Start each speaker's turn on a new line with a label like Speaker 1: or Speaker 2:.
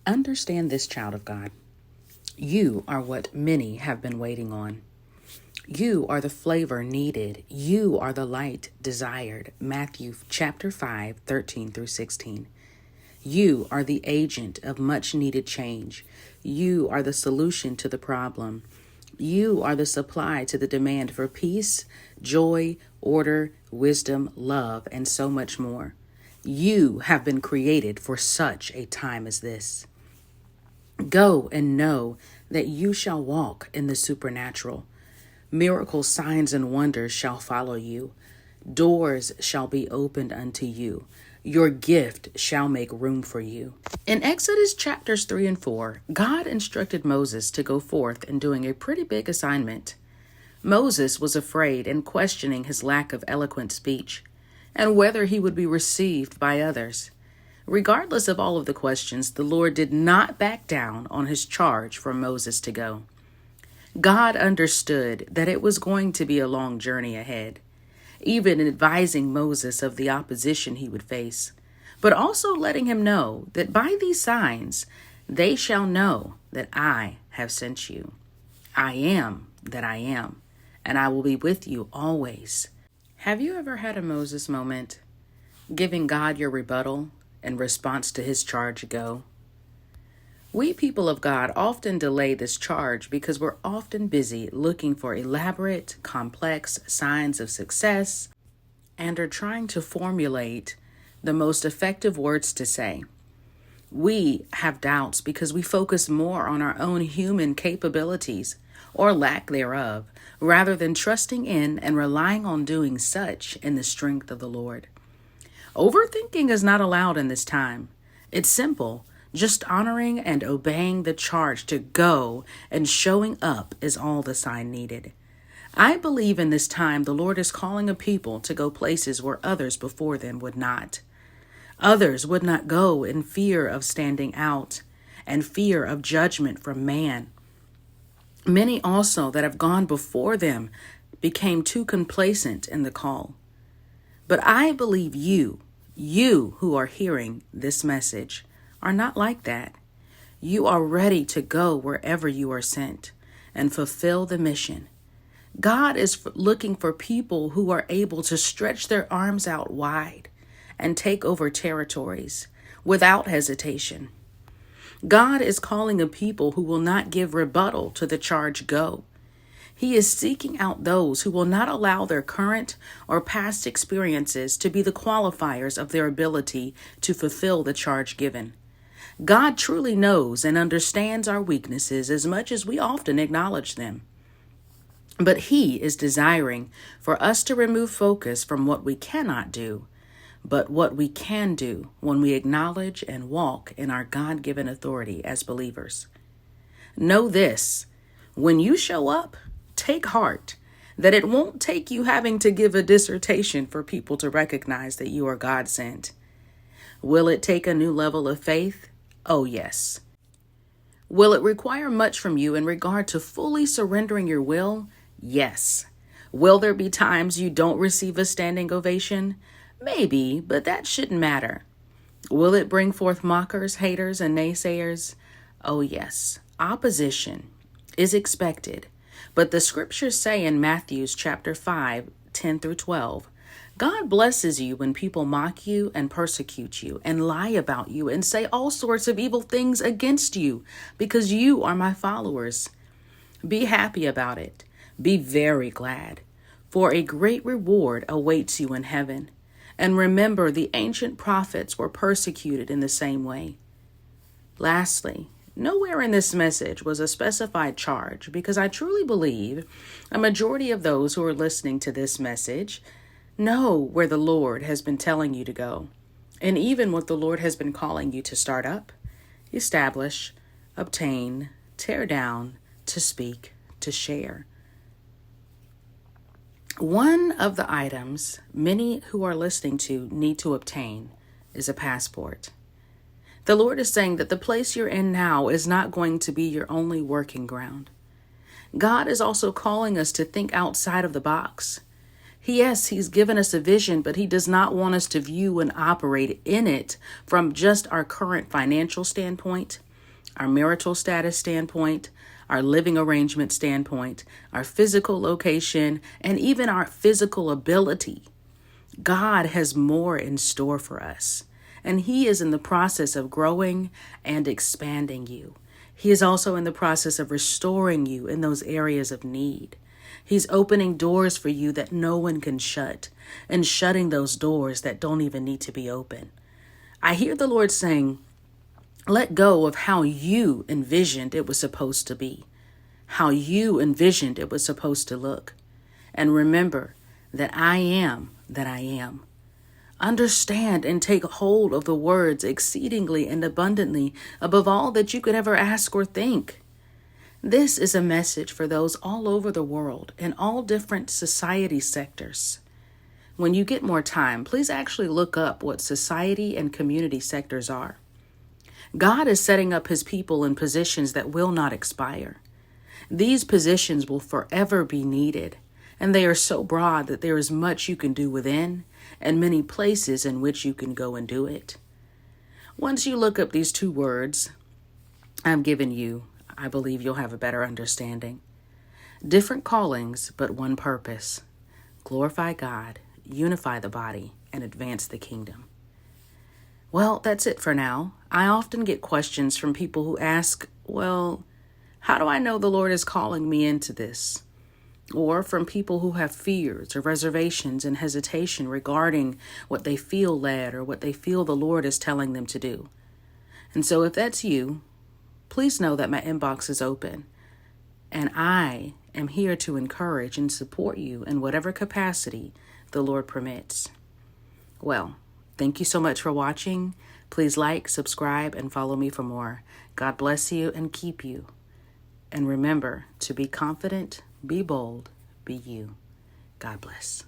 Speaker 1: Understand this, child of God. You are what many have been waiting on. You are the flavor needed. You are the light desired. Matthew chapter 5, 13 through 16. You are the agent of much needed change. You are the solution to the problem. You are the supply to the demand for peace, joy, order, wisdom, love, and so much more. You have been created for such a time as this. Go and know that you shall walk in the supernatural. Miracles, signs, and wonders shall follow you. Doors shall be opened unto you. Your gift shall make room for you. In Exodus chapters 3 and 4, God instructed Moses to go forth in doing a pretty big assignment. Moses was afraid and questioning his lack of eloquent speech and whether he would be received by others. Regardless of all of the questions, the Lord did not back down on his charge for Moses to go. God understood that it was going to be a long journey ahead, even advising Moses of the opposition he would face, but also letting him know that by these signs they shall know that I have sent you. I am that I am, and I will be with you always. Have you ever had a Moses moment, giving God your rebuttal in response to his charge go? We people of God often delay this charge because we're often busy looking for elaborate, complex signs of success and are trying to formulate the most effective words to say. We have doubts because we focus more on our own human capabilities or lack thereof, rather than trusting in and relying on doing such in the strength of the Lord. Overthinking is not allowed in this time. It's simple. Just honoring and obeying the charge to go and showing up is all the sign needed. I believe in this time the Lord is calling a people to go places where others before them would not. Others would not go in fear of standing out and fear of judgment from man. Many also that have gone before them became too complacent in the call. But I believe you who are hearing this message, are not like that. You are ready to go wherever you are sent and fulfill the mission. God is looking for people who are able to stretch their arms out wide and take over territories without hesitation. God is calling a people who will not give rebuttal to the charge go. He is seeking out those who will not allow their current or past experiences to be the qualifiers of their ability to fulfill the charge given. God truly knows and understands our weaknesses as much as we often acknowledge them. But He is desiring for us to remove focus from what we cannot do, but what we can do when we acknowledge and walk in our God-given authority as believers. Know this, when you show up, take heart that it won't take you having to give a dissertation for people to recognize that you are God sent. Will it take a new level of faith? Oh, yes. Will it require much from you in regard to fully surrendering your will? Yes. Will there be times you don't receive a standing ovation? Maybe, but that shouldn't matter. Will it bring forth mockers, haters, and naysayers? Oh, yes. Opposition is expected, but the scriptures say in Matthew chapter 5, 10 through 12, God blesses you when people mock you and persecute you and lie about you and say all sorts of evil things against you because you are my followers. Be happy about it. Be very glad, for a great reward awaits you in heaven. And remember, the ancient prophets were persecuted in the same way. Lastly, nowhere in this message was a specified charge because I truly believe a majority of those who are listening to this message know where the Lord has been telling you to go, and even what the Lord has been calling you to start up, establish, obtain, tear down, to speak, to share. One of the items many who are listening to need to obtain is a passport. The Lord is saying that the place you're in now is not going to be your only working ground. God is also calling us to think outside of the box. Yes, He's given us a vision, but He does not want us to view and operate in it from just our current financial standpoint our marital status standpoint, our living arrangement standpoint, our physical location, and even our physical ability. God has more in store for us, and He is in the process of growing and expanding you. He is also in the process of restoring you in those areas of need. He's opening doors for you that no one can shut, and shutting those doors that don't even need to be open. I hear the Lord saying, let go of how you envisioned it was supposed to be, how you envisioned it was supposed to look. And remember that I am that I am. Understand and take hold of the words exceedingly and abundantly above all that you could ever ask or think. This is a message for those all over the world in all different society sectors. When you get more time, please actually look up what society and community sectors are. God is setting up His people in positions that will not expire. These positions will forever be needed, and they are so broad that there is much you can do within and many places in which you can go and do it. Once you look up these two words I'm giving you, I believe you'll have a better understanding. Different callings, but one purpose. Glorify God, unify the body, and advance the kingdom. Well, that's it for now. I often get questions from people who ask, well, how do I know the Lord is calling me into this? Or from people who have fears or reservations and hesitation regarding what they feel led or what they feel the Lord is telling them to do. And so if that's you, please know that my inbox is open, and I am here to encourage and support you in whatever capacity the Lord permits. Well, thank you so much for watching. Please like, subscribe, and follow me for more. God bless you and keep you. And remember to be confident, be bold, be you. God bless.